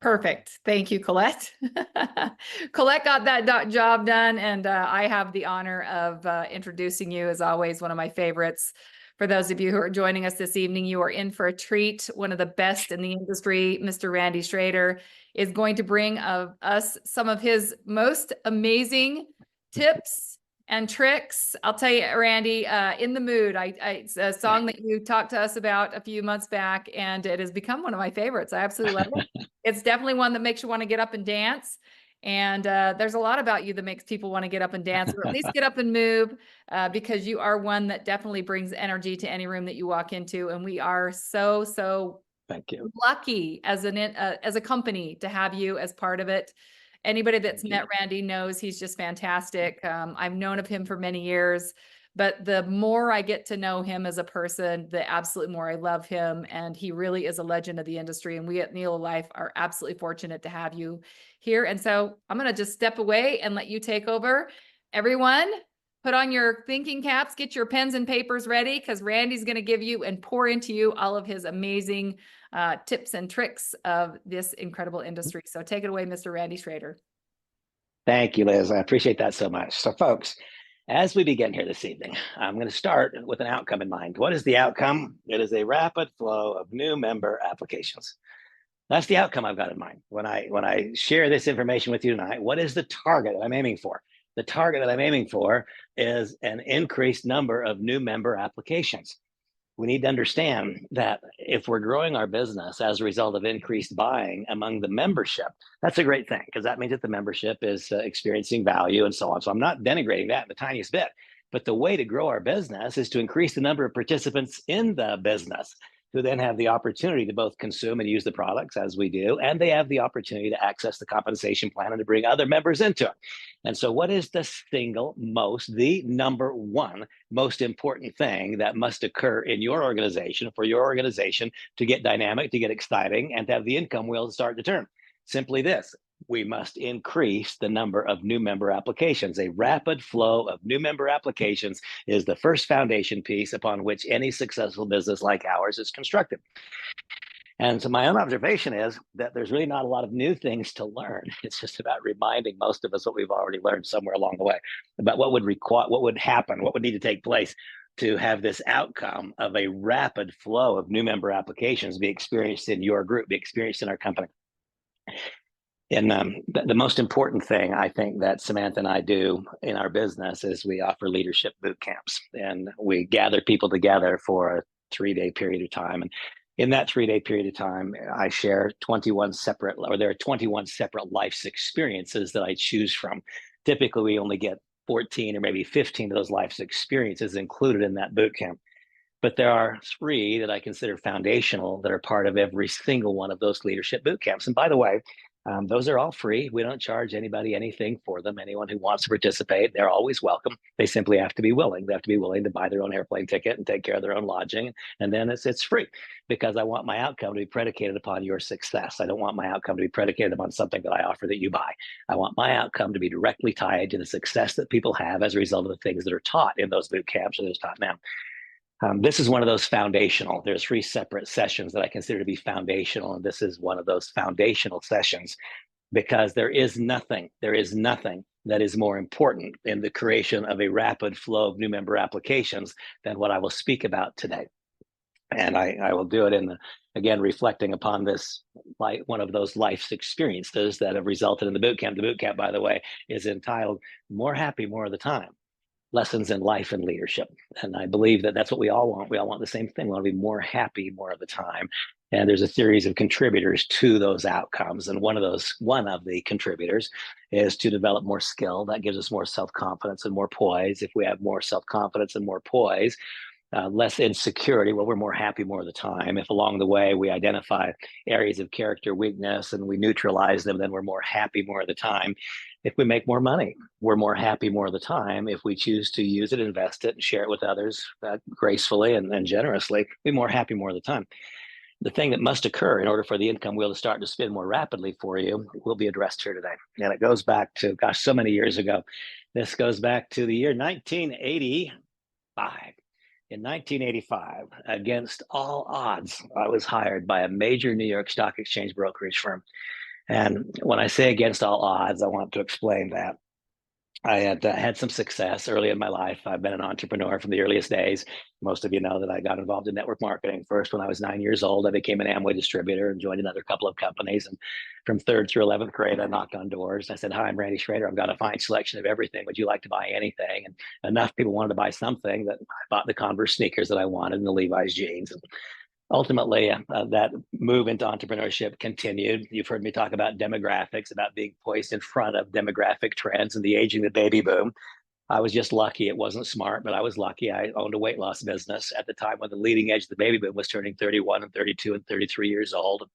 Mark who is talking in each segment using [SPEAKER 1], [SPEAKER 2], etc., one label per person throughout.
[SPEAKER 1] Perfect. Thank you, Colette. Colette got that job done, and I have the honor of introducing you, as always, one of my favorites. For those of you who are joining us this evening, you are in for a treat. One of the best in the industry, Mr. Randy Schroeder, is going to bring us some of his most amazing tips and tricks. I'll tell you, Randy, In the Mood, it's a song that you talked to us about a few months back, and it has become one of my favorites. I absolutely love it. It's definitely one that makes you want to get up and dance. And there's a lot about you that makes people want to get up and dance, or at least get up and move, because you are one that definitely brings energy to any room that you walk into. And we are so
[SPEAKER 2] Thank you.
[SPEAKER 1] lucky as a company to have you as part of it. Anybody that's met Randy knows he's just fantastic. I've known of him for many years, but the more I get to know him as a person, the absolute more I love him. And he really is a legend of the industry. And we at NELO Life are absolutely fortunate to have you here. And so I'm going to just step away and let you take over. Everyone, put on your thinking caps, get your pens and papers ready, because Randy's going to give you and pour into you all of his amazing tips and tricks of this incredible industry. So take it away, Mr. Randy Schroeder.
[SPEAKER 2] Thank you, Liz. I appreciate that so much. So folks, as we begin here this evening, I'm going to start with an outcome in mind. What is the outcome? It is a rapid flow of new member applications. That's the outcome I've got in mind. When I share this information with you tonight, what is the target that I'm aiming for? The target that I'm aiming for is an increased number of new member applications. We need to understand that if we're growing our business as a result of increased buying among the membership, that's a great thing, because that means that the membership is experiencing value and so on. So I'm not denigrating that in the tiniest bit. But the way to grow our business is to increase the number of participants in the business, who then have the opportunity to both consume and use the products as we do, and they have the opportunity to access the compensation plan and to bring other members into it. And so what is the number one most important thing that must occur in your organization, for your organization to get dynamic, to get exciting, and to have the income wheel start to turn? Simply this: we must increase the number of new member applications. A rapid flow of new member applications is the first foundation piece upon which any successful business like ours is constructed. And so my own observation is that there's really not a lot of new things to learn. It's just about reminding most of us what we've already learned somewhere along the way about what would happen, what would need to take place to have this outcome of a rapid flow of new member applications be experienced in your group, be experienced in our company. And the most important thing I think that Samantha and I do in our business is we offer leadership boot camps, and we gather people together for a 3-day period of time. And in that 3-day period of time, I share there are 21 separate life's experiences that I choose from. Typically, we only get 14 or maybe 15 of those life's experiences included in that boot camp. But there are 3 that I consider foundational that are part of every single one of those leadership boot camps. And by the way, those are all free. We don't charge anybody anything for them. Anyone who wants to participate, they're always welcome. They simply have to be willing. They have to be willing to buy their own airplane ticket and take care of their own lodging. And then it's free, because I want my outcome to be predicated upon your success. I don't want my outcome to be predicated upon something that I offer that you buy. I want my outcome to be directly tied to the success that people have as a result of the things that are taught in those boot camps or those taught now. This is one of those foundational. There's 3 separate sessions that I consider to be foundational, and this is one of those foundational sessions, because there is nothing that is more important in the creation of a rapid flow of new member applications than what I will speak about today. And I will do it again, reflecting upon this, like one of those life's experiences that have resulted in the boot camp. The boot camp, by the way, is entitled "More Happy More of the Time: Lessons in Life and Leadership." And I believe that that's what we all want. We all want the same thing. We want to be more happy more of the time. And there's a series of contributors to those outcomes. And one of the contributors is to develop more skill. That gives us more self-confidence and more poise. If we have more self-confidence and more poise, less insecurity, well, we're more happy more of the time. If along the way we identify areas of character weakness and we neutralize them, then we're more happy more of the time. If we make more money, we're more happy more of the time. If we choose to use it, invest it, and share it with others gracefully and generously, we're more happy more of the time. The thing that must occur in order for the income wheel to start to spin more rapidly for you will be addressed here today. And it goes back to, gosh, so many years ago. This goes back to the year 1985. In 1985, against all odds, I was hired by a major New York Stock Exchange brokerage firm. And when I say against all odds, I want to explain that. I had some success early in my life. I've been an entrepreneur from the earliest days. Most of you know that I got involved in network marketing first when I was 9 years old. I became an Amway distributor and joined another couple of companies. And from third through 11th grade, I knocked on doors. I said, "Hi, I'm Randy Schroeder. I've got a fine selection of everything. Would you like to buy anything?" And enough people wanted to buy something that I bought the Converse sneakers that I wanted and the Levi's jeans. And ultimately, that move into entrepreneurship continued. You've heard me talk about demographics, about being poised in front of demographic trends and the aging of the baby boom. I was just lucky. It wasn't smart, but I was lucky. I owned a weight loss business at the time when the leading edge of the baby boom was turning 31 and 32 and 33 years old.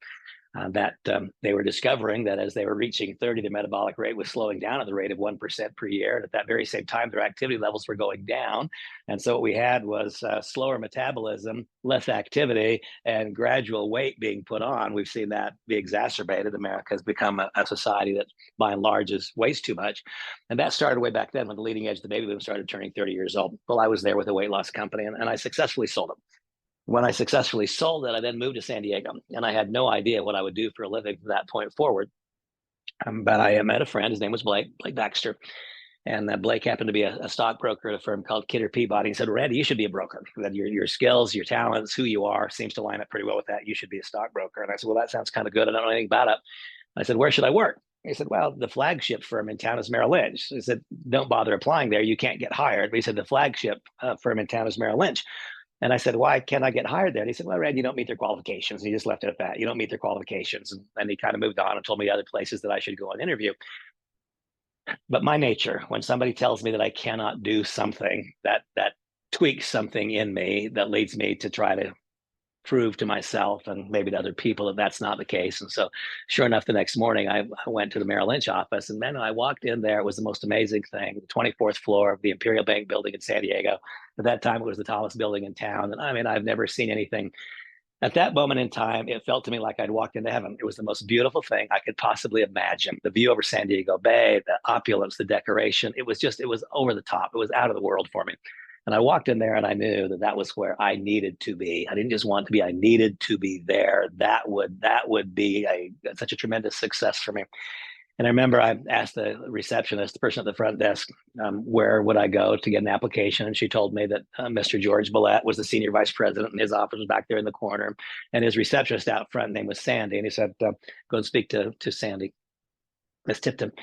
[SPEAKER 2] That they were discovering that as they were reaching 30, their metabolic rate was slowing down at the rate of 1% per year. And at that very same time, their activity levels were going down. And so what we had was slower metabolism, less activity, and gradual weight being put on. We've seen that be exacerbated. America has become a society that, by and large, weighs too much. And that started way back then when the leading edge of the baby boom started turning 30 years old. Well, I was there with a weight loss company, and I successfully sold it. When I successfully sold it, I then moved to San Diego, and I had no idea what I would do for a living from that point forward. But I met a friend. His name was Blake Baxter. And Blake happened to be a stockbroker at a firm called Kidder Peabody. He said, "Randy, you should be a broker. That your skills, your talents, who you are seems to line up pretty well with that. You should be a stockbroker." And I said, "Well, that sounds kind of good. I don't know anything about it." I said, "Where should I work?" He said, "Well, the flagship firm in town is Merrill Lynch." He said, "Don't bother applying there. You can't get hired." But he said, "The flagship firm in town is Merrill Lynch." And I said, "Why can't I get hired there?" And he said, "Well, Randy, you don't meet their qualifications." And he just left it at that. You don't meet their qualifications. And he kind of moved on and told me other places that I should go and interview. But my nature, when somebody tells me that I cannot do something, that tweaks something in me that leads me to try to prove to myself and maybe to other people that that's not the case. And so, sure enough, the next morning I went to the Merrill Lynch office, and then I walked in there. It was the most amazing thing. The 24th floor of the Imperial Bank building in San Diego. At that time, it was the tallest building in town. And I mean, I've never seen anything. At that moment in time, it felt to me like I'd walked into heaven. It was the most beautiful thing I could possibly imagine. The view over San Diego Bay, the opulence, the decoration. It was over the top. It was out of the world for me. And I walked in there and I knew that that was where I needed to be. I didn't just want to be, I needed to be there. That would be such a tremendous success for me. And I remember I asked the receptionist, the person at the front desk, where would I go to get an application? And she told me that Mr. George Billette was the senior vice president, and his office was back there in the corner. And his receptionist out front name was Sandy. And he said, "Go and speak to Sandy, Miss Tipton."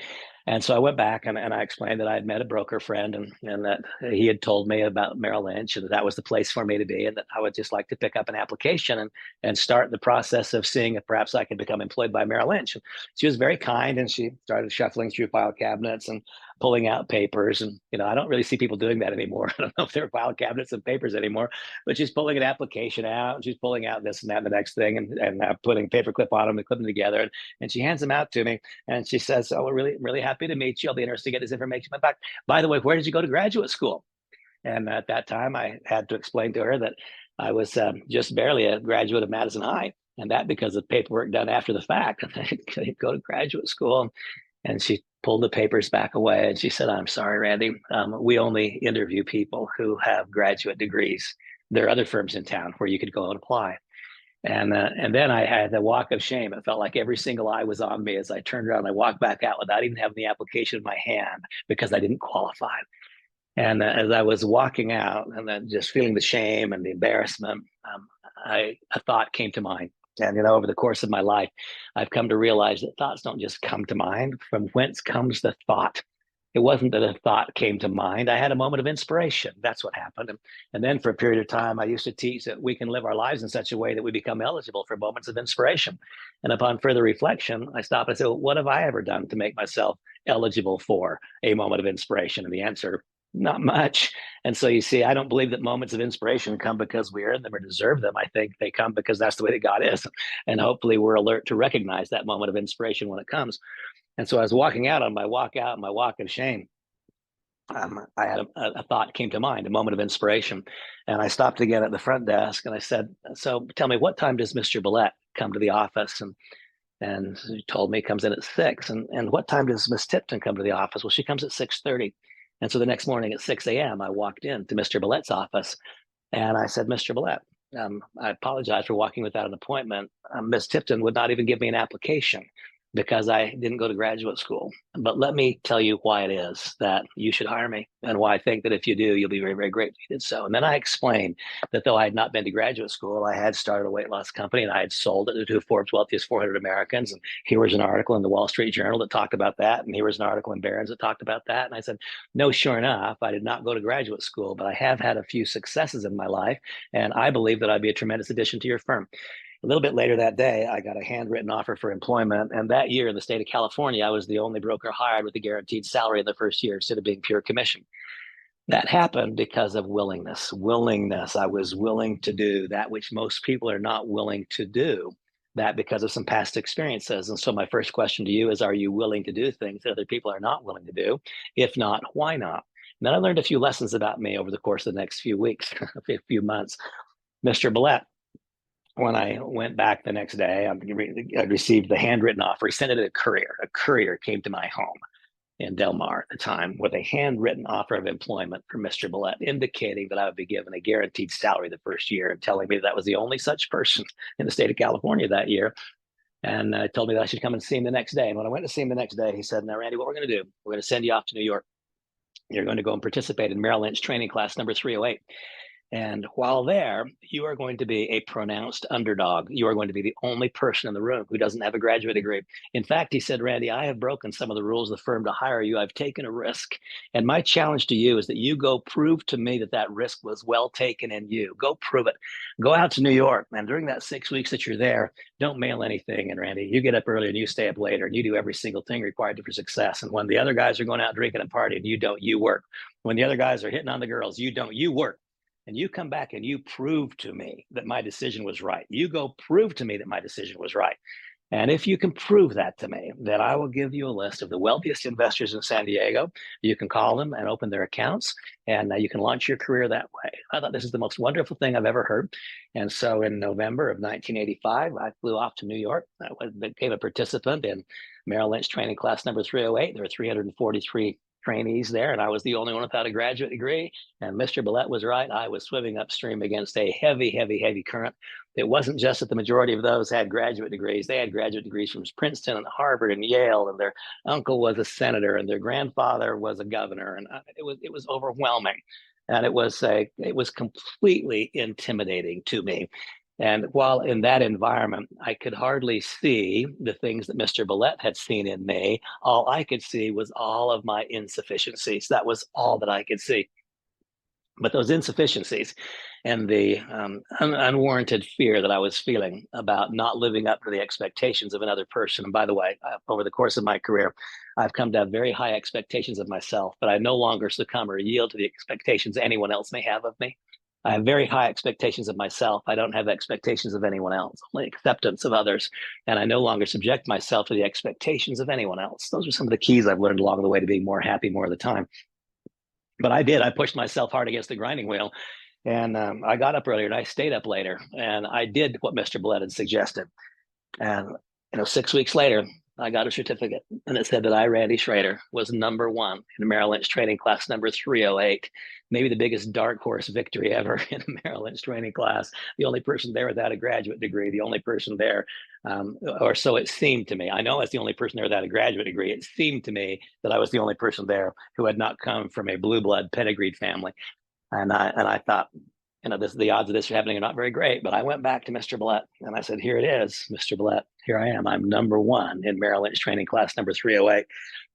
[SPEAKER 2] And so I went back and I explained that I had met a broker friend, and that he had told me about Merrill Lynch, and that was the place for me to be, and that I would just like to pick up an application and start the process of seeing if perhaps I could become employed by Merrill Lynch. And she was very kind, and she started shuffling through file cabinets and pulling out papers. And, I don't really see people doing that anymore. I don't know if there are file cabinets and papers anymore, but she's pulling an application out, and she's pulling out this and that and the next thing, and putting paperclip on them and clipping them together. And she hands them out to me, and she says, "Oh, we're really happy to meet you. I'll be interested to get this information back. By the way, where did you go to graduate school?" And at that time, I had to explain to her that I was just barely a graduate of Madison High, and that because of paperwork done after the fact. I didn't go to graduate school. And she pulled the papers back away, and she said, "I'm sorry, Randy. We only interview people who have graduate degrees. There are other firms in town where you could go and apply." And then I had the walk of shame. It felt like every single eye was on me as I turned around and I walked back out without even having the application in my hand because I didn't qualify. And as I was walking out and then just feeling the shame and the embarrassment, a thought came to mind. And over the course of my life, I've come to realize that thoughts don't just come to mind. From whence comes the thought? It wasn't that a thought came to mind. I had a moment of inspiration. That's what happened. And then for a period of time, I used to teach that we can live our lives in such a way that we become eligible for moments of inspiration. And upon further reflection, I stopped and said, "Well, what have I ever done to make myself eligible for a moment of inspiration?" And the answer, not much. And so you see, I don't believe that moments of inspiration come because we earn them or deserve them. I think they come because that's the way that God is. And hopefully we're alert to recognize that moment of inspiration when it comes. And so I was walking out on my walk out, my walk of shame. I had a thought came to mind, a moment of inspiration. And I stopped again at the front desk and I said, "So tell me, what time does Mr. Billette come to the office?" And he told me he comes in at 6. And what time does Miss Tipton come to the office? Well, she comes at 6:30. And so the next morning at 6 a.m., I walked in to Mr. Billette's office and I said, "Mr. Billette, I apologize for walking without an appointment. Miss Tipton would not even give me an application. because I didn't go to graduate school. But let me tell you why it is that you should hire me, and why I think that if you do, you'll be very, very grateful you did so. And then I explained that though I had not been to graduate school, I had started a weight loss company and I had sold it to Forbes' wealthiest 400 Americans. And here was an article in the Wall Street Journal that talked about that. And here was an article in Barron's that talked about that. And I said, no, sure enough, I did not go to graduate school, but I have had a few successes in my life. And I believe that I'd be a tremendous addition to your firm. A little bit later that day, I got a handwritten offer for employment. And that year in the state of California, I was the only broker hired with a guaranteed salary in the first year instead of being pure commission. That happened because of willingness. Willingness. I was willing to do that which most people are not willing to do. That because of some past experiences. And so my first question to you is, are you willing to do things that other people are not willing to do? If not, why not? And then I learned a few lessons about me over the course of the next few weeks, a few months. Mr. Billette, when I went back the next day, I received the handwritten offer. He sent it to a courier. A courier came to my home in Del Mar at the time with a handwritten offer of employment from Mr. Billette, indicating that I would be given a guaranteed salary the first year, and telling me that was the only such person in the state of California that year. And told me that I should come and see him the next day. And when I went to see him the next day, he said, now, Randy, what we're going to do, we're going to send you off to New York. You're going to go and participate in Merrill Lynch training class number 308. And while there, you are going to be a pronounced underdog. You are going to be the only person in the room who doesn't have a graduate degree. In fact, he said, Randy, I have broken some of the rules of the firm to hire you. I've taken a risk. And my challenge to you is that you go prove to me that that risk was well taken in you. Go prove it. Go out to New York. And during that 6 weeks that you're there, don't mail anything. And Randy, you get up early and you stay up later and you do every single thing required for success. And when the other guys are going out drinking and partying, you don't, you work. When the other guys are hitting on the girls, you don't, you work. And you come back and you prove to me that my decision was right. You go prove to me that my decision was right. And if you can prove that to me, then I will give you a list of the wealthiest investors in San Diego. You can call them and open their accounts, and you can launch your career that way. I thought this is the most wonderful thing I've ever heard. And so in November of 1985, I flew off to New York. I became a participant in Merrill Lynch training class number 308. There were 343 trainees there, and I was the only one without a graduate degree. And Mr. Billette was right. I was swimming upstream against a heavy, heavy, heavy current. It wasn't just that the majority of those had graduate degrees. They had graduate degrees from Princeton and Harvard and Yale, and their uncle was a senator, and their grandfather was a governor, and it was overwhelming, and it was completely intimidating to me. And while in that environment, I could hardly see the things that Mr. Billette had seen in me. All I could see was all of my insufficiencies. That was all that I could see. But those insufficiencies and the unwarranted fear that I was feeling about not living up to the expectations of another person. And by the way, over the course of my career, I've come to have very high expectations of myself, but I no longer succumb or yield to the expectations anyone else may have of me. I have very high expectations of myself. I don't have expectations of anyone else, only acceptance of others. And I no longer subject myself to the expectations of anyone else. Those are some of the keys I've learned along the way to being more happy more of the time. But I pushed myself hard against the grinding wheel. And I got up earlier and I stayed up later. And I did what Mr. Billette had suggested. And 6 weeks later, I got a certificate, and it said that I, Randy Schroeder, was number one in Merrill Lynch training class number 308. Maybe the biggest dark horse victory ever in a Merrill Lynch training class. The only person there without a graduate degree, the only person there, or so it seemed to me. I know I was the only person there without a graduate degree. It seemed to me that I was the only person there who had not come from a blue blood pedigreed family. And I thought, the odds of this happening are not very great. But I went back to Mr. Billette and I said, here it is, Mr. Billette. Here I am. I'm number one in Merrill Lynch training class number 308.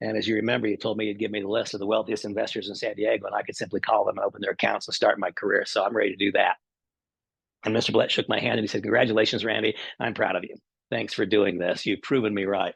[SPEAKER 2] And as you remember, you told me you'd give me the list of the wealthiest investors in San Diego, and I could simply call them and open their accounts and start my career. So I'm ready to do that. And Mr. Billette shook my hand and he said, congratulations, Randy. I'm proud of you. Thanks for doing this. You've proven me right.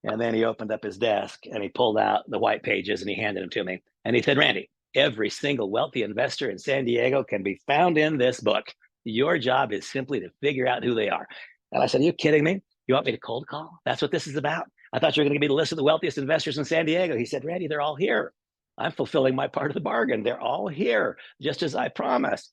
[SPEAKER 2] And then he opened up his desk and he pulled out the white pages and he handed them to me. And he said, Randy, every single wealthy investor in San Diego can be found in this book. Your job is simply to figure out who they are. And I said, are you kidding me? You want me to cold call? That's what this is about? I thought you were going to give me the list of the wealthiest investors in San Diego. He said, Randy, they're all here. I'm fulfilling my part of the bargain. They're all here, just as I promised.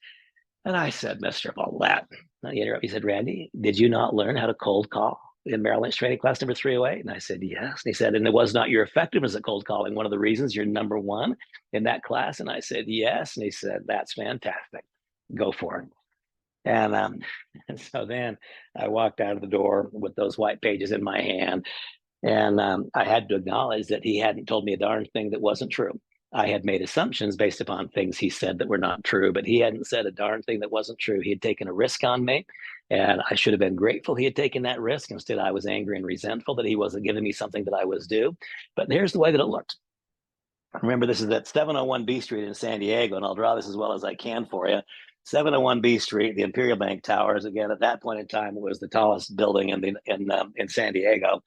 [SPEAKER 2] And I said, Mr. Billette, he said, Randy, did you not learn how to cold call in Merrill Lynch training class number 308? And I said, yes. And he said, and it was not your effectiveness at cold calling one of the reasons you're number one in that class? And I said, yes. And he said, that's fantastic. Go for it. And so then I walked out of the door with those white pages in my hand. And I had to acknowledge that he hadn't told me a darn thing that wasn't true. I had made assumptions based upon things he said that were not true, but he hadn't said a darn thing that wasn't true. He had taken a risk on me, and I should have been grateful he had taken that risk. Instead, I was angry and resentful that he wasn't giving me something that I was due. But here's the way that it looked. Remember, this is at 701 B Street in San Diego, and I'll draw this as well as I can for you. 701 B Street, the Imperial Bank Towers. Again, at that point in time, it was the tallest building in San Diego.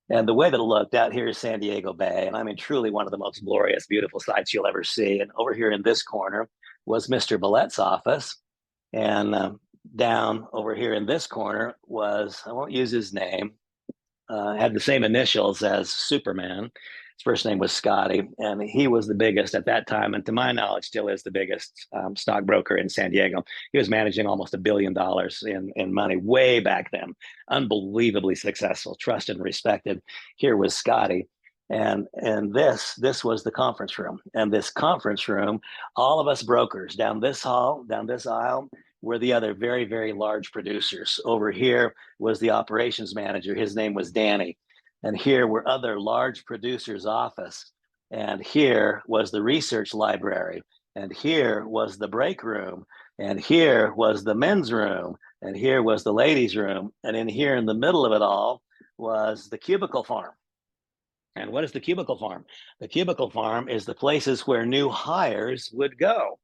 [SPEAKER 2] And the way that it looked, out here is San Diego Bay. And I mean, truly one of the most glorious, beautiful sights you'll ever see. And over here in this corner was Mr. Billet's office. And down over here in this corner was, I won't use his name, had the same initials as Superman. His first name was Scotty, and he was the biggest at that time, and to my knowledge, still is the biggest stockbroker in San Diego. He was managing almost $1 billion in money way back then. Unbelievably successful, trusted and respected. Here was Scotty, and this was the conference room. And this conference room, all of us brokers down this hall, down this aisle, were the other very, very large producers. Over here was the operations manager. His name was Danny. And here were other large producers' office. And here was the research library. And here was the break room. And here was the men's room. And here was the ladies' room. And in here in the middle of it all was the cubicle farm. And what is the cubicle farm? The cubicle farm is the places where new hires would go.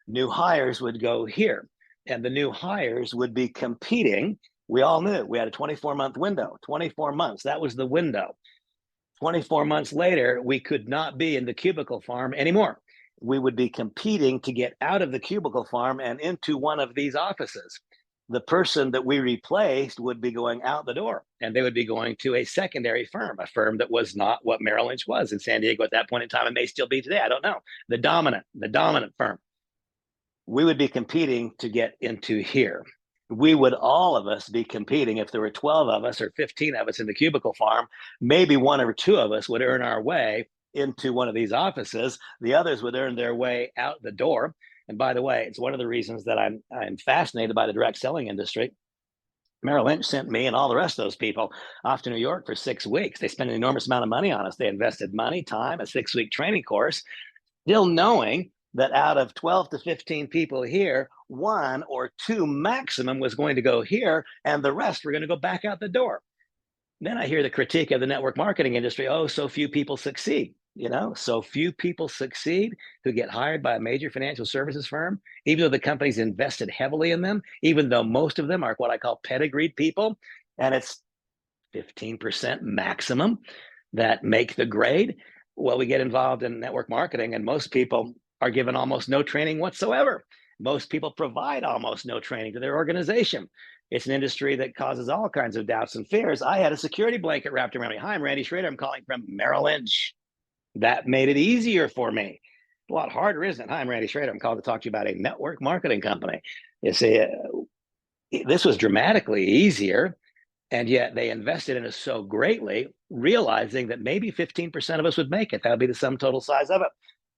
[SPEAKER 2] New hires would go here. And the new hires would be competing. We all knew we had a 24-month window, 24 months. That was the window. 24 months later, we could not be in the cubicle farm anymore. We would be competing to get out of the cubicle farm and into one of these offices. The person that we replaced would be going out the door, and they would be going to a secondary firm, a firm that was not what Merrill Lynch was in San Diego at that point in time. It may still be today. I don't know. The dominant firm. We would be competing to get into here. We would, all of us, be competing. If there were 12 of us or 15 of us in the cubicle farm, maybe one or two of us would earn our way into one of these offices. The others would earn their way out the door. And by the way, it's one of the reasons that I'm fascinated by the direct selling industry. Merrill Lynch sent me and all the rest of those people off to New York for 6 weeks. They spent an enormous amount of money on us. They invested money, time, a 6-week training course, still knowing that out of 12 to 15 people here, 1 or 2 maximum was going to go here, and the rest were going to go back out the door. Then I hear the critique of the network marketing industry. Oh, so few people succeed. So few people succeed who get hired by a major financial services firm, even though the company's invested heavily in them, even though most of them are what I call pedigreed people. And it's 15% maximum that make the grade. Well, we get involved in network marketing, and most people are given almost no training whatsoever. Most people provide almost no training to their organization. It's an industry that causes all kinds of doubts and fears. I had a security blanket wrapped around me. Hi, I'm Randy Schroeder. I'm calling from Merrill Lynch. That made it easier for me. A lot harder, isn't it? Hi, I'm Randy Schroeder. I'm called to talk to you about a network marketing company. You see, this was dramatically easier, and yet they invested in us so greatly, realizing that maybe 15% of us would make it. That would be the sum total size of it.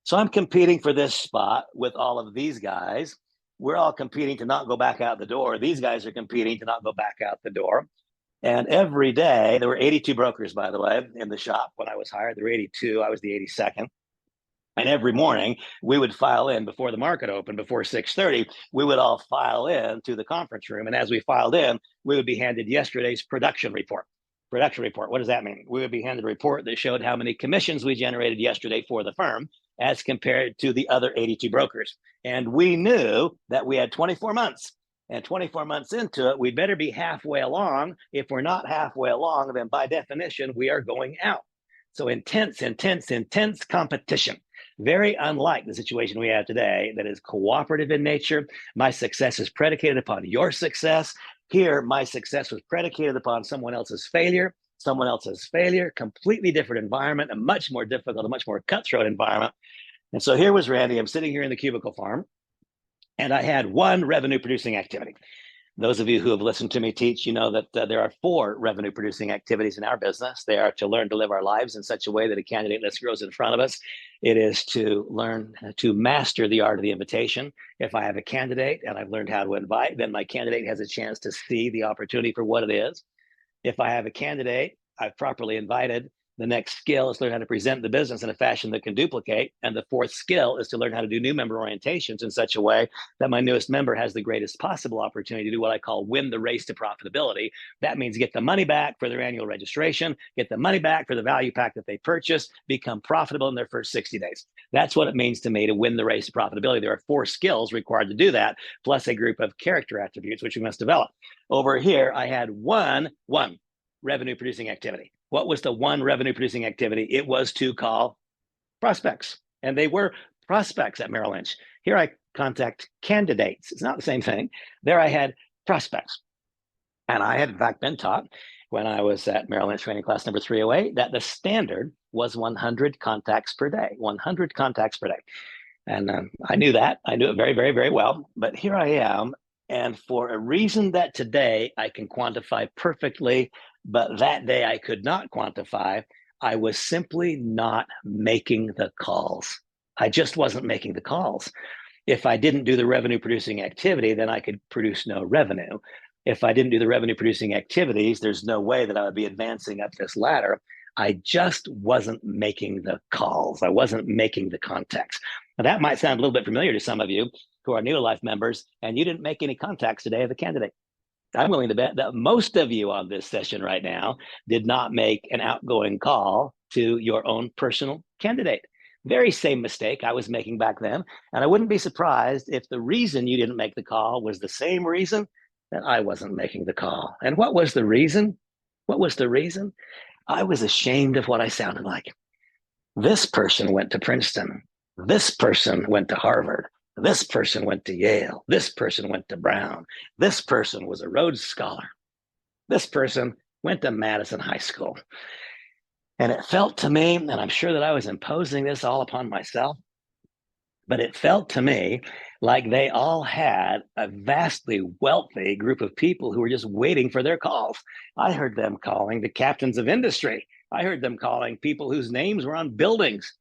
[SPEAKER 2] So I'm competing for this spot with all of these guys. We're all competing to not go back out the door. These guys are competing to not go back out the door. And every day, there were 82 brokers, by the way, in the shop when I was hired. There were 82. I was the 82nd. And every morning, we would file in before the market opened, before 6:30. We would all file in to the conference room. And as we filed in, we would be handed yesterday's production report. Production report, what does that mean? We would be handed a report that showed how many commissions we generated yesterday for the firm as compared to the other 82 brokers. And we knew that we had 24 months. And 24 months into it, we'd better be halfway along. If we're not halfway along, then by definition, we are going out. So intense competition. Very unlike the situation we have today that is cooperative in nature. My success is predicated upon your success. Here, my success was predicated upon someone else's failure. Completely different environment, a much more difficult, a much more cutthroat environment. And so here was Randy. I'm sitting here in the cubicle farm, and I had one revenue producing activity. Those of you who have listened to me teach, you know that there are 4 revenue producing activities in our business. They are to learn to live our lives in such a way that a candidate list grows in front of us. It is to learn to master the art of the invitation. If I have a candidate and I've learned how to invite, then my candidate has a chance to see the opportunity for what it is. If I have a candidate I've properly invited. The next skill is to learn how to present the business in a fashion that can duplicate. And the fourth skill is to learn how to do new member orientations in such a way that my newest member has the greatest possible opportunity to do what I call win the race to profitability. That means get the money back for their annual registration, get the money back for the value pack that they purchased, become profitable in their first 60 days. That's what it means to me to win the race to profitability. There are 4 skills required to do that, plus a group of character attributes, which we must develop. Over here, I had one revenue producing activity. What was the one revenue producing activity? It was to call prospects. And they were prospects at Merrill Lynch. Here I contact candidates. It's not the same thing. There I had prospects. And I had in fact been taught when I was at Merrill Lynch training class number 308 that the standard was 100 contacts per day, 100 contacts per day. And I knew that. I knew it very, very, very well. But here I am. And for a reason that today I can quantify perfectly, but that day I could not quantify, I was simply not making the calls. I just wasn't making the calls. If I didn't do the revenue producing activity, then I could produce no revenue. If I didn't do the revenue producing activities, there's no way that I would be advancing up this ladder. I just wasn't making the calls. I wasn't making the contacts. Now, that might sound a little bit familiar to some of you who are NELO Life members, and you didn't make any contacts today as a candidate. I'm willing to bet that most of you on this session right now did not make an outgoing call to your own personal candidate. Very same mistake I was making back then. And I wouldn't be surprised if the reason you didn't make the call was the same reason that I wasn't making the call. And what was the reason? What was the reason? I was ashamed of what I sounded like. This person went to Princeton. This person went to Harvard. This person went to Yale. This person went to Brown. This person was a Rhodes Scholar. This person went to Madison High School. And it felt to me, and I'm sure that I was imposing this all upon myself, but it felt to me like they all had a vastly wealthy group of people who were just waiting for their calls. I heard them calling the captains of industry. I heard them calling people whose names were on buildings.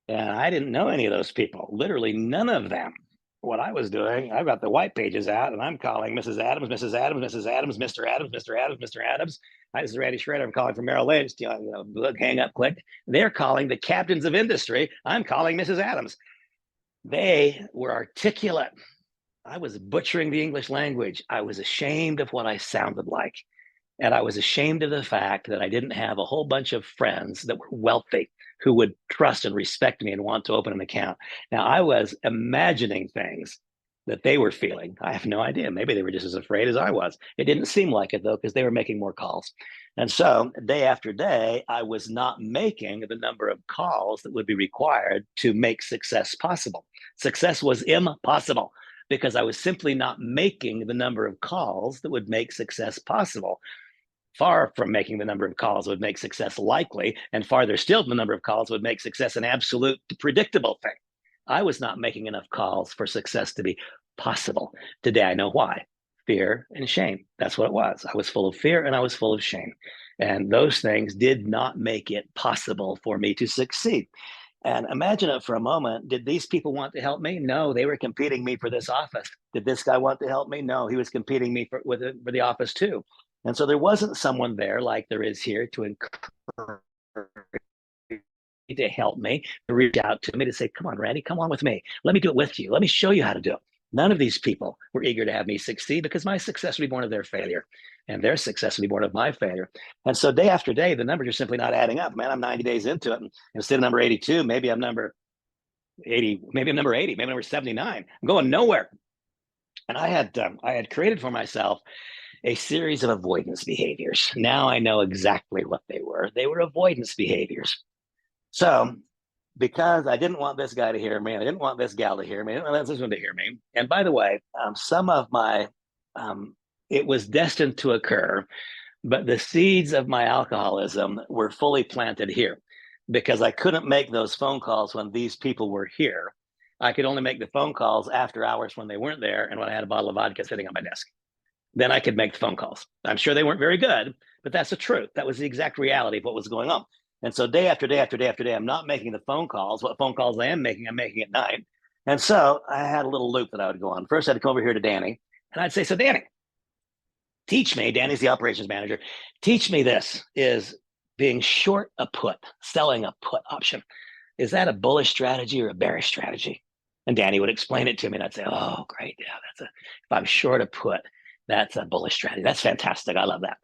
[SPEAKER 2] And I didn't know any of those people, literally none of them. What I was doing, I've got the white pages out and I'm calling Mrs. Adams, Mrs. Adams, Mrs. Adams, Mr. Adams, Mr. Adams, Mr. Adams. Hi, this is Randy Schroeder. I'm calling from Merrill Lynch. Hang up, click. They're calling the captains of industry. I'm calling Mrs. Adams. They were articulate. I was butchering the English language. I was ashamed of what I sounded like. And I was ashamed of the fact that I didn't have a whole bunch of friends that were wealthy who would trust and respect me and want to open an account. Now, I was imagining things that they were feeling. I have no idea. Maybe they were just as afraid as I was. It didn't seem like it, though, because they were making more calls. And so day after day, I was not making the number of calls that would be required to make success possible. Success was impossible because I was simply not making the number of calls that would make success possible. Far from making the number of calls would make success likely, and farther still, the number of calls would make success an absolute predictable thing. I was not making enough calls for success to be possible. Today, I know why. Fear and shame. That's what it was. I was full of fear and I was full of shame. And those things did not make it possible for me to succeed. And imagine it for a moment. Did these people want to help me? No, they were competing me for this office. Did this guy want to help me? No, he was competing me for the office too. And so there wasn't someone there like there is here to encourage me, to help me, to reach out to me, to say, come on, Randy, come on with me. Let me do it with you. Let me show you how to do it. None of these people were eager to have me succeed because my success would be born of their failure and their success would be born of my failure. And so day after day, the numbers are simply not adding up. Man, I'm 90 days into it. And instead of number 82, maybe I'm number 80, maybe I'm number 80, maybe I'm number 79. I'm going nowhere. And I had created for myself a series of avoidance behaviors. Now I know exactly what they were. They were avoidance behaviors. So because I didn't want this guy to hear me, I didn't want this gal to hear me, I didn't want this one to hear me. And by the way, some of my, it was destined to occur, but the seeds of my alcoholism were fully planted here because I couldn't make those phone calls when these people were here. I could only make the phone calls after hours when they weren't there and when I had a bottle of vodka sitting on my desk. Then I could make the phone calls. I'm sure they weren't very good, but that's the truth. That was the exact reality of what was going on. And so day after day after day after day, I'm not making the phone calls. What phone calls I am making, I'm making at night. And so I had a little loop that I would go on. First, I'd come over here to Danny, and I'd say, so Danny, teach me, Danny's the operations manager, teach me this, is being short a put, selling a put option. Is that a bullish strategy or a bearish strategy? And Danny would explain it to me and I'd say, oh, great. Yeah, if I'm short a put, that's a bullish strategy. That's fantastic. I love that.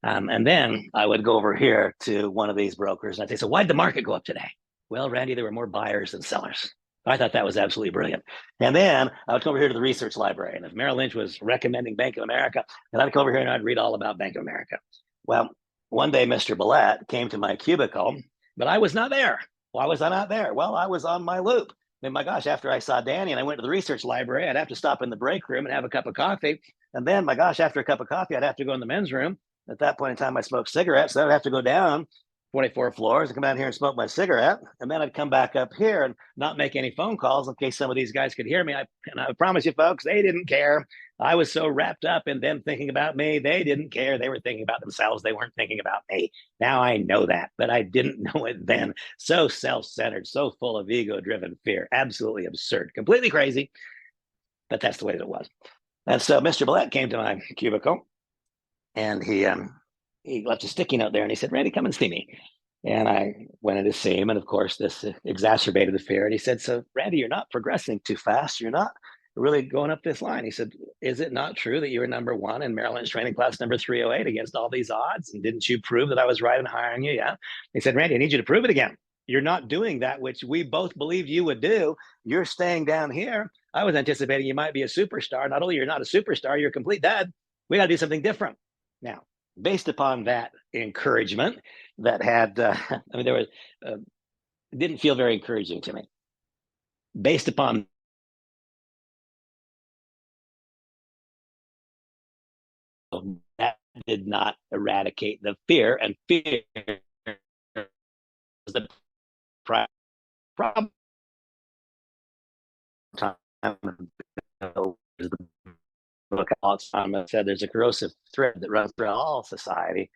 [SPEAKER 2] And then I would go over here to one of these brokers and I'd say, so why'd the market go up today? Well, Randy, there were more buyers than sellers. I thought that was absolutely brilliant. And then I would come over here to the research library. And if Merrill Lynch was recommending Bank of America, then I'd come over here and I'd read all about Bank of America. Well, one day, Mr. Billette came to my cubicle, but I was not there. Why was I not there? Well, I was on my loop. And my gosh, after I saw Danny and I went to the research library, I'd have to stop in the break room and have a cup of coffee. And then, my gosh, after a cup of coffee, I'd have to go in the men's room. At that point in time, I smoked cigarettes. So I'd have to go down 24 floors and come down here and smoke my cigarette. And then I'd come back up here and not make any phone calls in case some of these guys could hear me. And I promise you, folks, they didn't care. I was so wrapped up in them thinking about me. They didn't care. They were thinking about themselves. They weren't thinking about me. Now I know that, but I didn't know it then. So self-centered, so full of ego-driven fear. Absolutely absurd, completely crazy, but that's the way that it was. And so Mr. Billette came to my cubicle and he left a sticky note there and he said, Randy, come and see me. And I went in to see him. And of course, this exacerbated the fear. And he said, so Randy, you're not progressing too fast. You're not really going up this line. He said, is it not true that you were number one in Merrill Lynch training class number 308 against all these odds? And didn't you prove that I was right in hiring you? Yeah. He said, Randy, I need you to prove it again. You're not doing that, which we both believed you would do. You're staying down here. I was anticipating you might be a superstar. Not only you're not a superstar, you're a complete dud. We got to do something different. Now, based upon that encouragement that had, there was, didn't feel very encouraging to me. Based upon that did not eradicate the fear, and fear was the problem. Book Alzheimer's said there's a corrosive thread that runs through all society.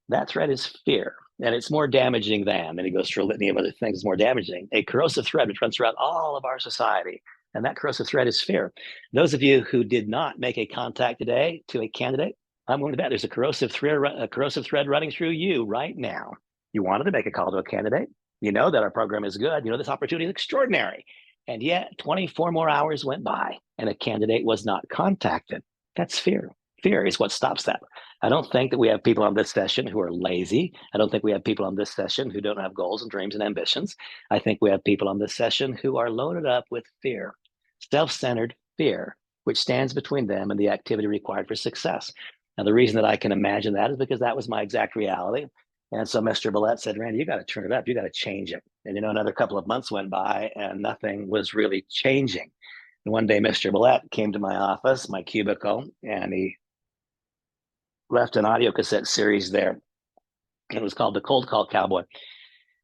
[SPEAKER 2] That thread is fear, and it's more damaging than. Then he goes through a litany of other things more damaging. A corrosive thread which runs throughout all of our society, and that corrosive thread is fear. Those of you who did not make a contact today to a candidate, I'm going to bet there's a corrosive thread running through you right now. You wanted to make a call to a candidate. You know that our program is good. You know this opportunity is extraordinary. And yet 24 more hours went by and a candidate was not contacted. That's fear. Fear is what stops that. I don't think that we have people on this session who are lazy. I don't think we have people on this session who don't have goals and dreams and ambitions. I think we have people on this session who are loaded up with fear, self-centered fear, which stands between them and the activity required for success. Now, the reason that I can imagine that is because that was my exact reality. And so Mr. Billette said, Randy, you got to turn it up. You got to change it. And, another couple of months went by and nothing was really changing. And one day, Mr. Billette came to my office, my cubicle, and he left an audio cassette series there. It was called The Cold Call Cowboy.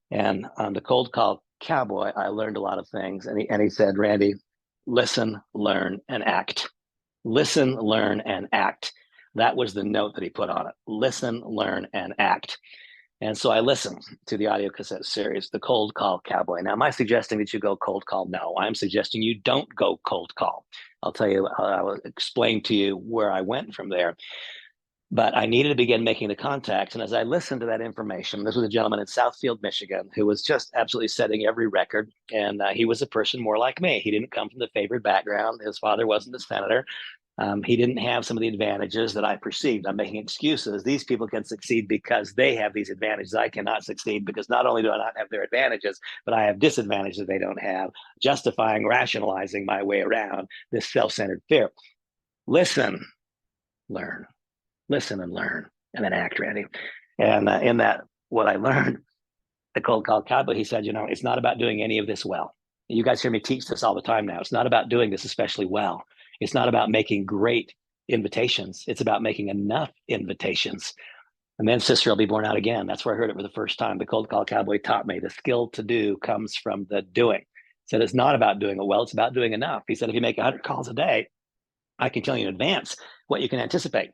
[SPEAKER 2] And on The Cold Call Cowboy, I learned a lot of things. And he said, Randy, listen, learn, and act. Listen, learn, and act. That was the note that he put on it. Listen, learn, and act. And so I listened to the audio cassette series, The Cold Call Cowboy. Now, am I suggesting that you go cold call? No, I'm suggesting you don't go cold call. I'll tell you, I'll explain to you where I went from there. But I needed to begin making the contacts. And as I listened to that information, this was a gentleman in Southfield, Michigan, who was just absolutely setting every record. And he was a person more like me. He didn't come from the favored background. His father wasn't a senator. He didn't have some of the advantages that I perceived. I'm making excuses. These people can succeed because they have these advantages. I cannot succeed because not only do I not have their advantages, but I have disadvantages they don't have, justifying, rationalizing my way around this self-centered fear. Listen, learn, listen and learn, and then act, Randy. And in that, what I learned, the Cold Call Cowboy, he said, it's not about doing any of this well. You guys hear me teach this all the time now. It's not about doing this especially well. It's not about making great invitations. It's about making enough invitations. And then sister will be born out again. That's where I heard it for the first time. The Cold Call Cowboy taught me the skill to do comes from the doing. He said, it's not about doing it well. It's about doing enough. He said, if you make 100 calls a day, I can tell you in advance what you can anticipate.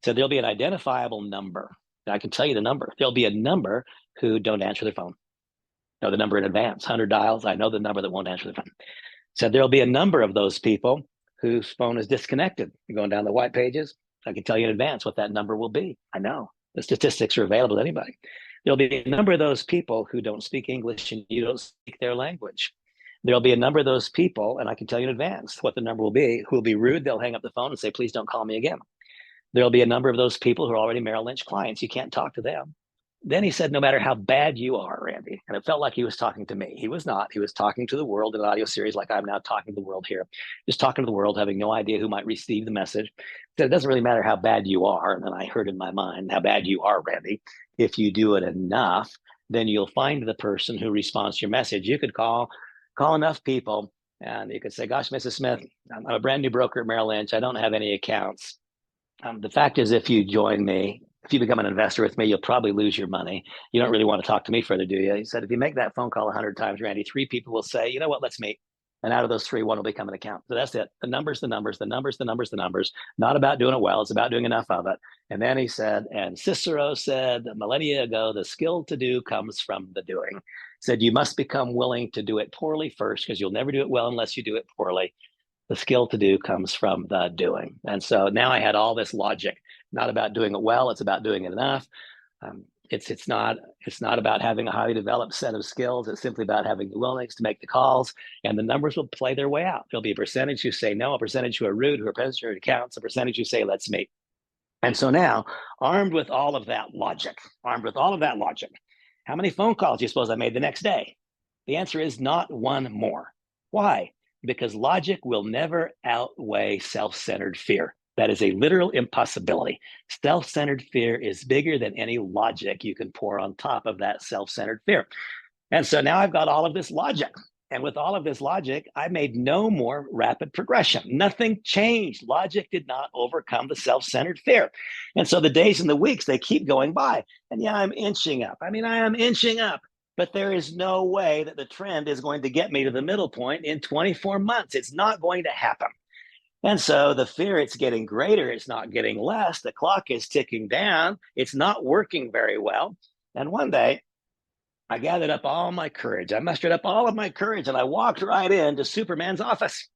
[SPEAKER 2] So there'll be an identifiable number. I can tell you the number. There'll be a number who don't answer their phone. Know the number in advance, 100 dials. I know the number that won't answer the phone. So there'll be a number of those people whose phone is disconnected. You're going down the white pages, I can tell you in advance what that number will be. I know the statistics are available to anybody. There'll be a number of those people who don't speak English and you don't speak their language. There'll be a number of those people, and I can tell you in advance what the number will be, who will be rude. They'll hang up the phone and say, please don't call me again. There'll be a number of those people who are already Merrill Lynch clients. You can't talk to them. Then he said, no matter how bad you are, Randy, and it felt like he was talking to me. He was not. He was talking to the world in an audio series like I'm now talking to the world here. Just talking to the world, having no idea who might receive the message. He said, it doesn't really matter how bad you are. And then I heard in my mind, how bad you are, Randy. If you do it enough, then you'll find the person who responds to your message. You could call enough people and you could say, gosh, Mrs. Smith, I'm a brand new broker at Merrill Lynch. I don't have any accounts. The fact is, if you join me, if you become an investor with me, you'll probably lose your money. You don't really want to talk to me further, do you? He said, if you make that phone call 100 times, Randy, 3 people will say, you know what, let's meet. And out of those 3, 1 will become an account. So that's it. The numbers, the numbers, the numbers, the numbers, the numbers. Not about doing it well. It's about doing enough of it. And then he said, and Cicero said millennia ago, the skill to do comes from the doing. He said, you must become willing to do it poorly first, because you'll never do it well unless you do it poorly. The skill to do comes from the doing. And so now I had all this logic, not about doing it well. It's about doing it enough. It's not about having a highly developed set of skills. It's simply about having the willingness to make the calls, and the numbers will play their way out. There'll be a percentage who say no, a percentage who are rude, who are present accounts, a percentage who say let's meet. And so now, armed with all of that logic, how many phone calls do you suppose I made the next day? The answer is not one more. Why? Because logic will never outweigh self-centered fear. That is a literal impossibility. Self-centered fear is bigger than any logic you can pour on top of that self-centered fear. And so now I've got all of this logic. And with all of this logic, I made no more rapid progression. Nothing changed. Logic did not overcome the self-centered fear. And so the days and the weeks, they keep going by. And yeah, I'm inching up. I am inching up. But there is no way that the trend is going to get me to the middle point in 24 months. It's not going to happen. And so the fear, it's getting greater. It's not getting less. The clock is ticking down. It's not working very well. And one day, I gathered up all my courage. I mustered up all of my courage, and I walked right into Superman's office.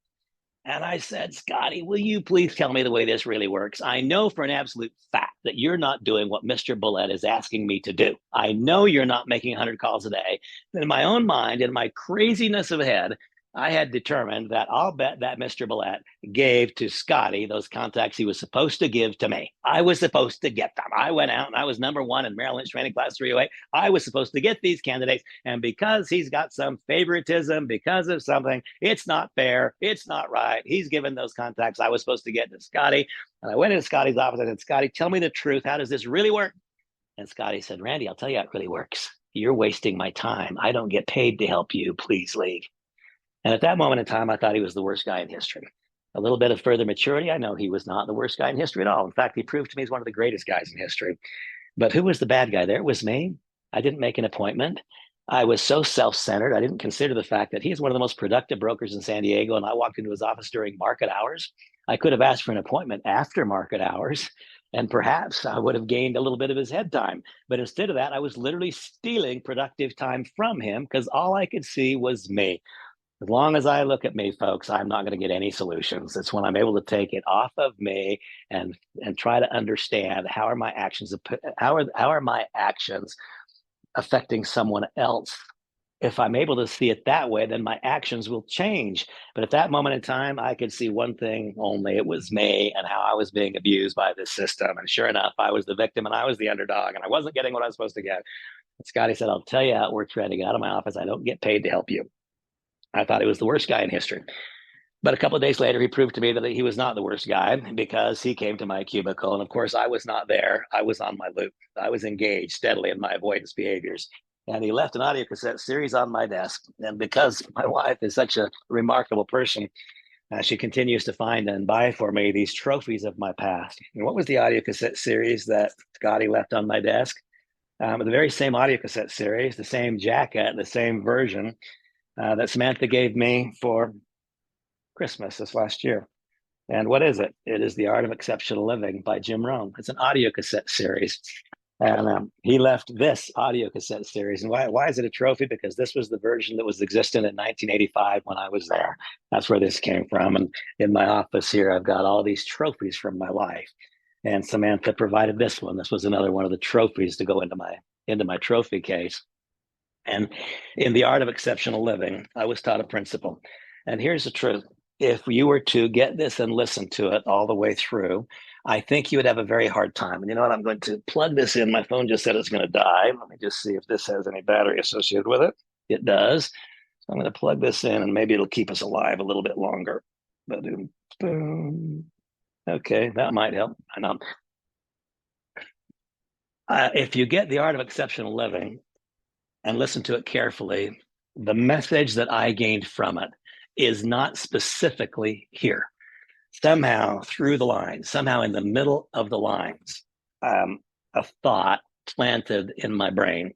[SPEAKER 2] And I said, Scotty, will you please tell me the way this really works? I know for an absolute fact that you're not doing what Mr. Bullet is asking me to do. I know you're not making 100 calls a day. But in my own mind, in my craziness of head, I had determined that I'll bet that Mr. Bullet gave to Scotty those contacts he was supposed to give to me. I was supposed to get them. I went out and I was number 1 in Merrill Lynch training class 308. I was supposed to get these candidates. And because he's got some favoritism, because of something, it's not fair. It's not right. He's given those contacts I was supposed to get to Scotty. And I went into Scotty's office. I said, Scotty, tell me the truth. How does this really work? And Scotty said, Randy, I'll tell you how it really works. You're wasting my time. I don't get paid to help you. Please leave. And at that moment in time, I thought he was the worst guy in history. A little bit of further maturity, I know he was not the worst guy in history at all. In fact, he proved to me he's one of the greatest guys in history. But who was the bad guy there? It was me. I didn't make an appointment. I was so self-centered. I didn't consider the fact that he's one of the most productive brokers in San Diego, and I walked into his office during market hours. I could have asked for an appointment after market hours, and perhaps I would have gained a little bit of his head time. But instead of that, I was literally stealing productive time from him because all I could see was me. As long as I look at me, folks, I'm not going to get any solutions. It's when I'm able to take it off of me and try to understand how are my actions affecting someone else. If I'm able to see it that way, then my actions will change. But at that moment in time, I could see one thing only. It was me and how I was being abused by this system. And sure enough, I was the victim and I was the underdog and I wasn't getting what I was supposed to get. And Scotty said, I'll tell you how it works, Randy. Get out of my office. I don't get paid to help you. I thought he was the worst guy in history. But a couple of days later, he proved to me that he was not the worst guy because he came to my cubicle. And of course, I was not there. I was on my loop. I was engaged steadily in my avoidance behaviors. And he left an audio cassette series on my desk. And because my wife is such a remarkable person, she continues to find and buy for me these trophies of my past. And what was the audio cassette series that Scotty left on my desk? The very same audio cassette series, the same jacket, the same version that Samantha gave me for Christmas this last year. And what is it? It is The Art of Exceptional Living by Jim Rohn. It's an audio cassette series. And he left this audio cassette series. And why is it a trophy? Because this was the version that was existent in 1985 when I was there. That's where this came from. And in my office here, I've got all these trophies from my life. And Samantha provided this one. This was another one of the trophies to go into my trophy case. And in the art of exceptional living, I was taught a principle. And here's the truth. If you were to get this and listen to it all the way through, I think you would have a very hard time. And you know what? I'm going to plug this in. My phone just said it's going to die. Let me just see if this has any battery associated with it. It does. So I'm going to plug this in and maybe it'll keep us alive a little bit longer. Okay, that might help. I know. If you get the art of exceptional living and listen to it carefully, the message that I gained from it is not specifically here. Somehow through the lines, somehow in the middle of the lines, a thought planted in my brain.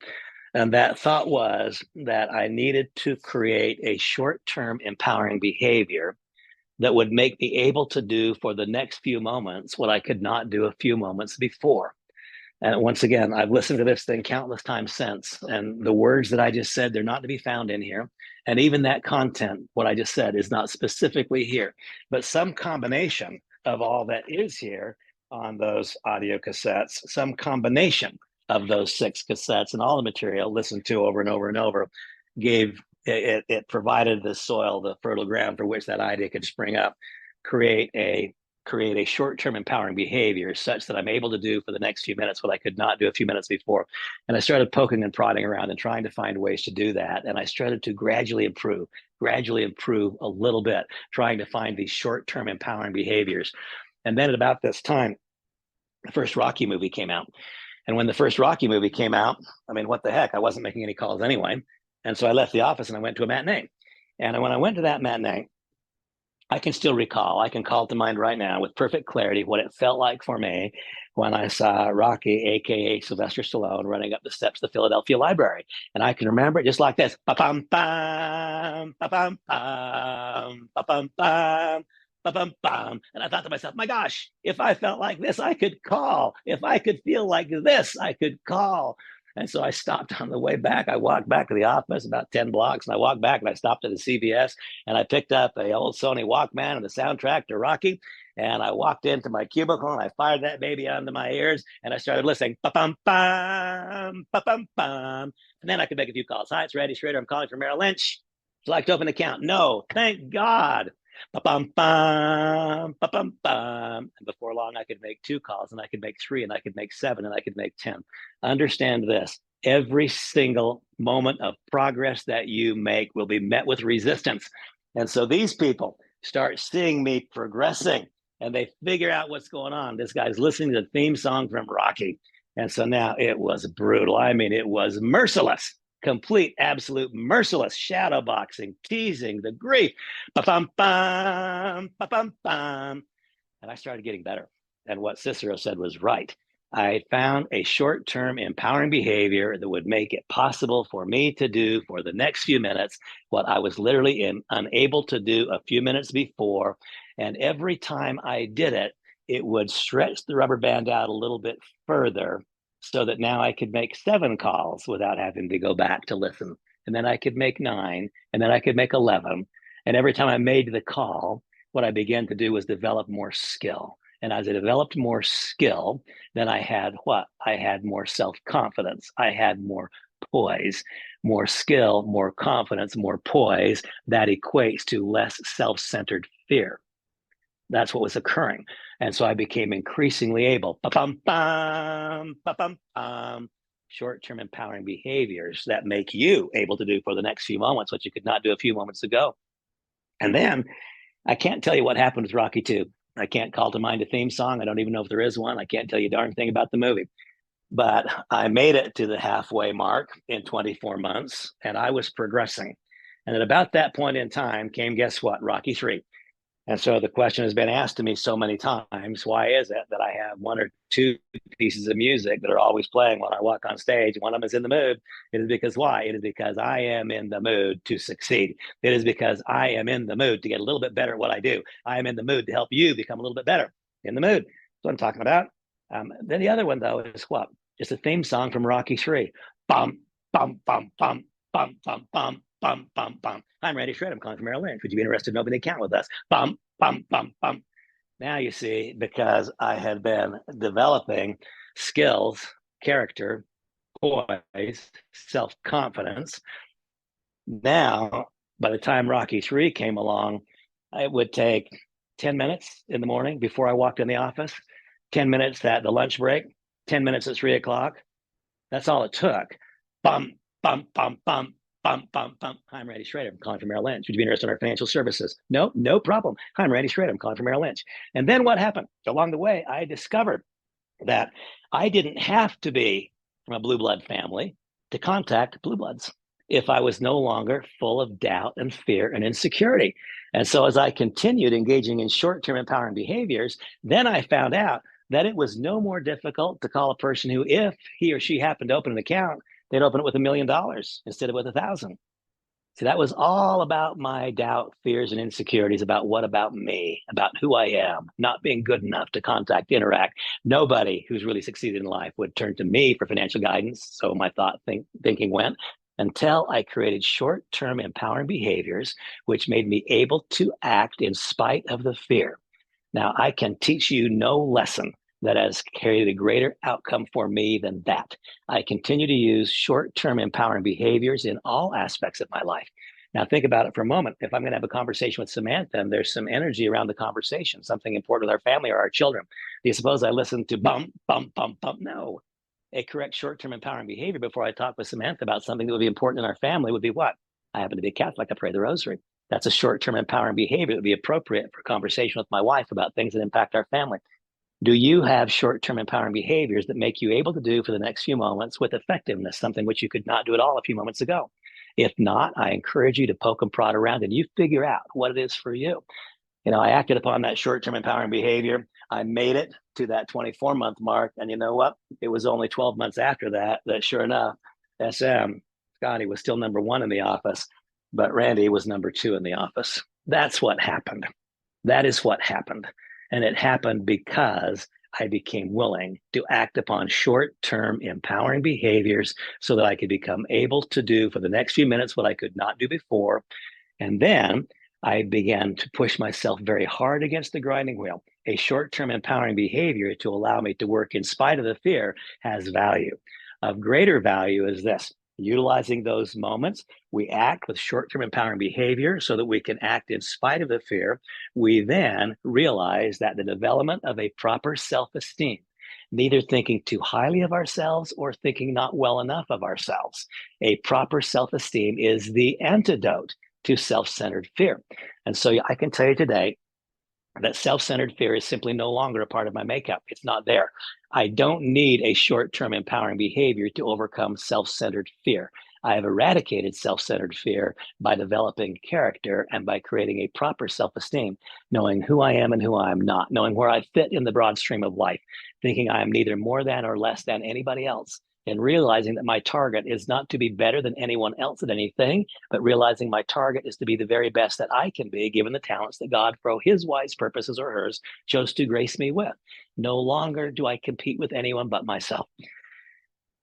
[SPEAKER 2] And that thought was that I needed to create a short-term empowering behavior that would make me able to do for the next few moments what I could not do a few moments before. And once again, I've listened to this thing countless times since, and the words that I just said, they're not to be found in here. And even that content, what I just said, is not specifically here, but some combination of all that is here on those audio cassettes, some combination of those 6 cassettes and all the material listened to over and over and over gave it provided the soil, the fertile ground for which that idea could spring up, create a short-term empowering behavior such that I'm able to do for the next few minutes what I could not do a few minutes before. And I started poking and prodding around and trying to find ways to do that. And I started to gradually improve a little bit, trying to find these short-term empowering behaviors. And then at about this time, the first Rocky movie came out. And when the first Rocky movie came out, I mean, what the heck? I wasn't making any calls anyway. And so I left the office and I went to a matinee. And when I went to that matinee, I can still recall, I can call to mind right now with perfect clarity what it felt like for me when I saw Rocky, AKA Sylvester Stallone, running up the steps of the Philadelphia Library. And I can remember it just like this. Ba-bum-bum, ba-bum-bum, ba-bum-bum, ba-bum-bum. And I thought to myself, my gosh, if I felt like this, I could call. If I could feel like this, I could call. And so I stopped on the way back. I walked back to the office about 10 blocks, and I walked back and I stopped at the CVS and I picked up a old Sony Walkman and the soundtrack to Rocky. And I walked into my cubicle and I fired that baby onto my ears and I started listening. Ba-bum-bum, ba-bum-bum. And then I could make a few calls. Hi, it's Randy Schroeder. I'm calling from Merrill Lynch. Would you like to open an account? No, thank God. Ba-bum-bum, ba-bum-bum. And before long, I could make 2 calls, and I could make 3, and I could make 7, and I could make 10. Understand this. Every single moment of progress that you make will be met with resistance. And so these people start seeing me progressing, and they figure out what's going on. This guy's listening to the theme song from Rocky. And so now it was brutal. I mean, it was merciless. Complete, absolute, merciless shadow boxing, teasing, the grief. Ba-bum-bum, ba-bum-bum. And I started getting better. And what Cicero said was right. I found a short-term empowering behavior that would make it possible for me to do for the next few minutes what I was literally unable to do a few minutes before. And every time I did it, it would stretch the rubber band out a little bit further, so that now I could make 7 calls without having to go back to listen. And then I could make 9, and then I could make 11. And every time I made the call, what I began to do was develop more skill. And as I developed more skill, then I had what? I had more self-confidence. I had more poise, more skill, more confidence, more poise. That equates to less self-centered fear. That's what was occurring. And so I became increasingly able, ba-bum-bum, ba-bum-bum, short-term empowering behaviors that make you able to do for the next few moments what you could not do a few moments ago. And then I can't tell you what happened with Rocky 2. I can't call to mind a theme song. I don't even know if there is one. I can't tell you a darn thing about the movie. But I made it to the halfway mark in 24 months, and I was progressing. And at about that point in time came, guess what? Rocky 3. And so the question has been asked to me so many times, why is it that I have 1 or 2 pieces of music that are always playing when I walk on stage? One of them is in the mood. It is because why? It is because I am in the mood to succeed. It is because I am in the mood to get a little bit better at what I do. I am in the mood to help you become a little bit better. In the mood. That's what I'm talking about. Then the other one, though, is what? Just a theme song from Rocky 3. Bum, bum, bum, bum, bum, bum, bum. Bum, bum, bum. I'm Randy Schroeder. I'm calling from Merrill Lynch. Would you be interested in opening an account with us? Bum, bum, bum, bum. Now you see, because I had been developing skills, character, poise, self-confidence. Now, by the time Rocky 3 came along, it would take 10 minutes in the morning before I walked in the office, 10 minutes at the lunch break, 10 minutes at 3 o'clock. That's all it took. Bum, bum, bum, bum, bum, bum, bum. Hi, I'm Randy Schroeder. I'm calling from Merrill Lynch. Would you be interested in our financial services? No, no problem. Hi, I'm Randy Schroeder. I'm calling from Merrill Lynch. And then what happened? Along the way, I discovered that I didn't have to be from a blue blood family to contact blue bloods if I was no longer full of doubt and fear and insecurity. And so as I continued engaging in short-term empowering behaviors, then I found out that it was no more difficult to call a person who, if he or she happened to open an account, they'd open it with $1 million instead of with 1,000. See, that was all about my doubt, fears, and insecurities about what about me, about who I am, not being good enough to contact, interact. Nobody who's really succeeded in life would turn to me for financial guidance. So my thinking went until I created short-term empowering behaviors, which made me able to act in spite of the fear. Now, I can teach you no lesson that has carried a greater outcome for me than that. I continue to use short-term empowering behaviors in all aspects of my life. Now, think about it for a moment. If I'm going to have a conversation with Samantha and there's some energy around the conversation, something important with our family or our children, do you suppose I listen to bump, bump, bump, bump? No. A correct short-term empowering behavior before I talk with Samantha about something that would be important in our family would be what? I happen to be Catholic. I pray the rosary. That's a short-term empowering behavior that would be appropriate for conversation with my wife about things that impact our family. Do you have short-term empowering behaviors that make you able to do for the next few moments with effectiveness, something which you could not do at all a few moments ago? If not, I encourage you to poke and prod around and you figure out what it is for you. I acted upon that short-term empowering behavior. I made it to that 24-month mark. And you know what? It was only 12 months after that sure enough, Scotty was still number one in the office, but Randy was number two in the office. That's what happened. That is what happened. And it happened because I became willing to act upon short-term empowering behaviors so that I could become able to do for the next few minutes what I could not do before. And then I began to push myself very hard against the grinding wheel. A short-term empowering behavior to allow me to work in spite of the fear has value. Of greater value is this: utilizing those moments, we act with short-term empowering behavior so that we can act in spite of the fear. We then realize that the development of a proper self-esteem, neither thinking too highly of ourselves or thinking not well enough of ourselves. A proper self-esteem is the antidote to self-centered fear. And so I can tell you today that self-centered fear is simply no longer a part of my makeup. It's not there. I don't need a short-term empowering behavior to overcome self-centered fear. I have eradicated self-centered fear by developing character and by creating a proper self-esteem, knowing who I am and who I am not, knowing where I fit in the broad stream of life, thinking I am neither more than or less than anybody else, and realizing that my target is not to be better than anyone else at anything, but realizing my target is to be the very best that I can be, given the talents that God, for his wise purposes or hers, chose to grace me with. No longer do I compete with anyone but myself.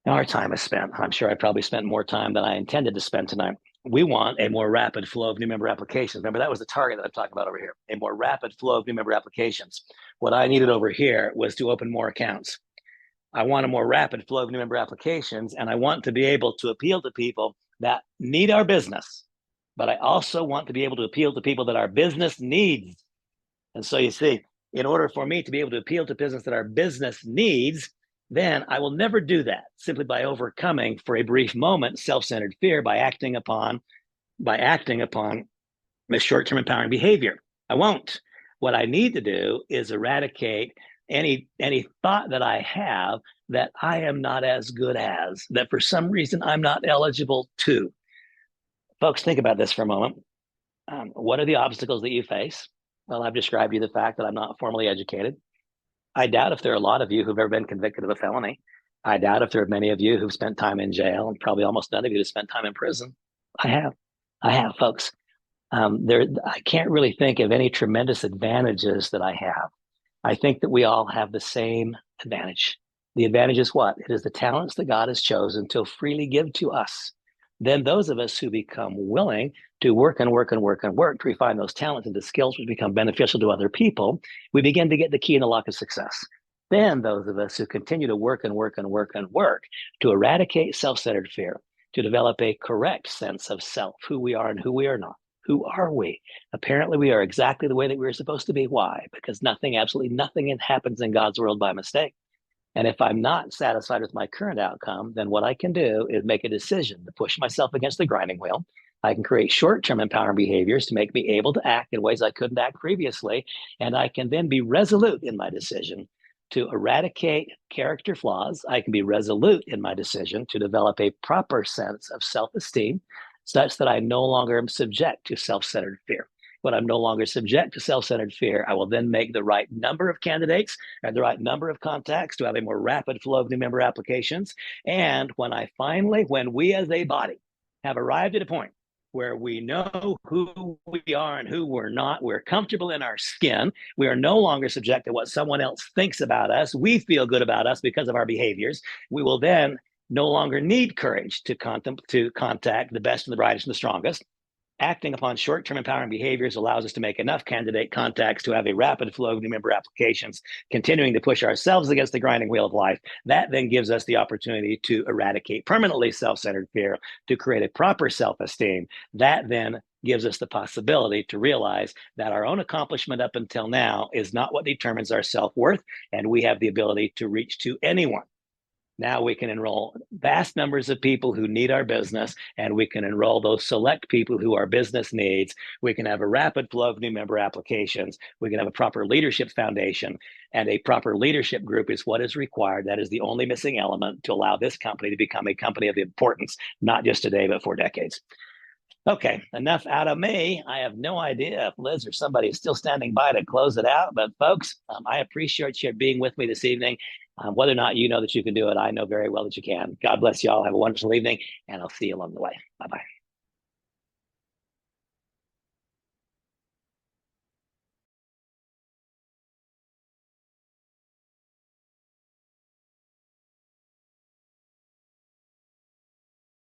[SPEAKER 2] Now our time is spent. I'm sure I probably spent more time than I intended to spend tonight. We want a more rapid flow of new member applications. Remember, that was the target that I'm talking about over here, a more rapid flow of new member applications. What I needed over here was to open more accounts. I want a more rapid flow of new member applications, and I want to be able to appeal to people that need our business, but I also want to be able to appeal to people that our business needs. And so you see, in order for me to be able to appeal to business that our business needs, then I will never do that simply by overcoming for a brief moment self-centered fear by acting upon the short-term empowering behavior. I won't. What I need to do is eradicate any thought that I have that I am not as good as, that for some reason I'm not eligible to. Folks, think about this for a moment. What are the obstacles that you face? Well, I've described to you the fact that I'm not formally educated. I doubt if there are a lot of you who've ever been convicted of a felony. I doubt if there are many of you who've spent time in jail, and probably almost none of you have spent time in prison. I have, folks. I can't really think of any tremendous advantages that I have. I think that we all have the same advantage. The advantage is what? It is the talents that God has chosen to freely give to us. Then those of us who become willing to work and work and work and work to refine those talents into skills which become beneficial to other people, we begin to get the key in the lock of success. Then those of us who continue to work and work and work and work to eradicate self-centered fear, to develop a correct sense of self, who we are and who we are not. Who are we? Apparently, we are exactly the way that we were supposed to be. Why? Because nothing, absolutely nothing happens in God's world by mistake. And if I'm not satisfied with my current outcome, then what I can do is make a decision to push myself against the grinding wheel. I can create short-term empowering behaviors to make me able to act in ways I couldn't act previously. And I can then be resolute in my decision to eradicate character flaws. I can be resolute in my decision to develop a proper sense of self-esteem such that I no longer am subject to self-centered fear. When I'm no longer subject to self-centered fear, I will then make the right number of candidates and the right number of contacts to have a more rapid flow of new member applications. And when we as a body have arrived at a point where we know who we are and who we're not, we're comfortable in our skin, we are no longer subject to what someone else thinks about us, we feel good about us because of our behaviors, we will then no longer need courage to contact the best and the brightest and the strongest. Acting upon short-term empowering behaviors allows us to make enough candidate contacts to have a rapid flow of new member applications, continuing to push ourselves against the grinding wheel of life. That then gives us the opportunity to eradicate permanently self-centered fear, to create a proper self-esteem. That then gives us the possibility to realize that our own accomplishment up until now is not what determines our self-worth, and we have the ability to reach to anyone. Now we can enroll vast numbers of people who need our business, and we can enroll those select people who our business needs. We can have a rapid flow of new member applications. We can have a proper leadership foundation, and a proper leadership group is what is required. That is the only missing element to allow this company to become a company of importance, not just today, but for decades. Okay, enough out of me. I have no idea if Liz or somebody is still standing by to close it out. But folks, I appreciate you being with me this evening. Whether or not you know that you can do it, I know very well that you can. God bless you all. Have a wonderful evening, and I'll see you along the way. Bye-bye.